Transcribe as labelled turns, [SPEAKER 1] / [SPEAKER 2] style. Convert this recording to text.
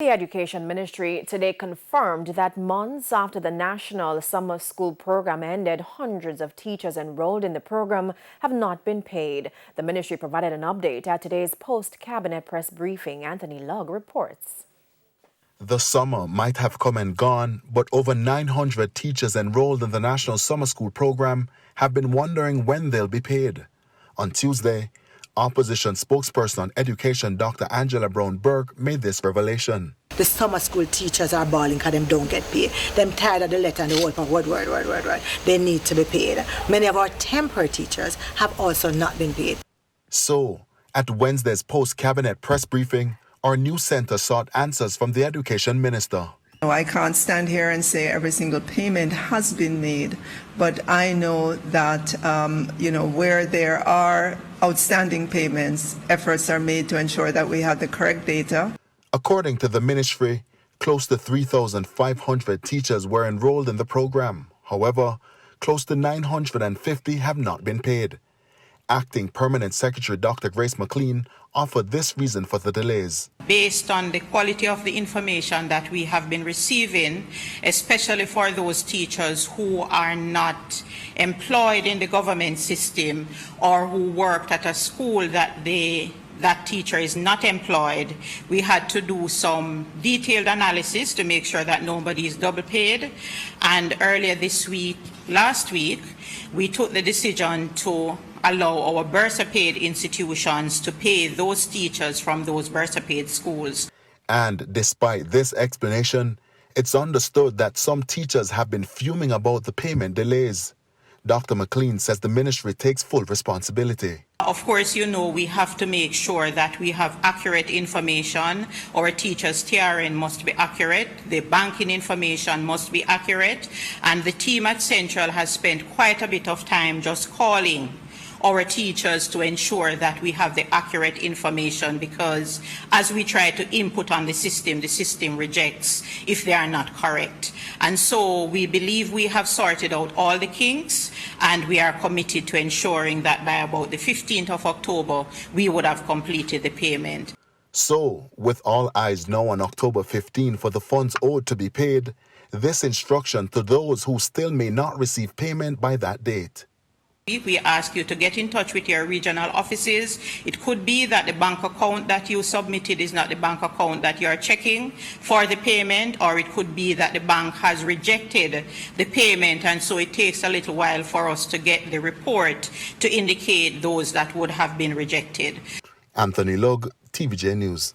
[SPEAKER 1] The Education Ministry today confirmed that months after the National Summer School Program ended, hundreds of teachers enrolled in the program have not been paid. The ministry provided an update at today's post-cabinet press briefing. Anthony Lugg reports.
[SPEAKER 2] The summer might have come and gone, but over 900 teachers enrolled in the National Summer School Program have been wondering when they'll be paid. On Tuesday, Opposition spokesperson on education Dr. Angela Brown-Burke made this revelation.
[SPEAKER 3] The summer school teachers are bawling because them don't get paid. Them tired of the letter and the word. They need to be paid. Many of our temporary teachers have also not been paid.
[SPEAKER 2] So, at Wednesday's post-cabinet press briefing, our news center sought answers from the education minister.
[SPEAKER 4] I can't stand here and say every single payment has been made, but I know that, where there are outstanding payments, efforts are made to ensure that we have the correct data.
[SPEAKER 2] According to the ministry, close to 3,500 teachers were enrolled in the program. However, close to 950 have not been paid. Acting Permanent Secretary Dr. Grace McLean offered this reason for the delays.
[SPEAKER 5] Based on the quality of the information that we have been receiving, especially for those teachers who are not employed in the government system or who worked at a school that teacher is not employed, we had to do some detailed analysis to make sure that nobody is double paid. And earlier last week, we took the decision to allow our Bursa-paid institutions to pay those teachers from those Bursa-paid schools.
[SPEAKER 2] And despite this explanation, it's understood that some teachers have been fuming about the payment delays. Dr. McLean says the ministry takes full responsibility.
[SPEAKER 5] Of course, we have to make sure that we have accurate information. Our teachers' TRN must be accurate, the banking information must be accurate, and the team at Central has spent quite a bit of time just calling our teachers to ensure that we have the accurate information, because as we try to input on the system rejects if they are not correct. And so we believe we have sorted out all the kinks, and we are committed to ensuring that by about the 15th of October, we would have completed the payment.
[SPEAKER 2] So, with all eyes now on October 15 for the funds owed to be paid, this instruction to those who still may not receive payment by that date.
[SPEAKER 5] We ask you to get in touch with your regional offices. It could be that the bank account that you submitted is not the bank account that you are checking for the payment, or it could be that the bank has rejected the payment, and so it takes a little while for us to get the report to indicate those that would have been rejected.
[SPEAKER 2] Anthony Lugg, TVJ News.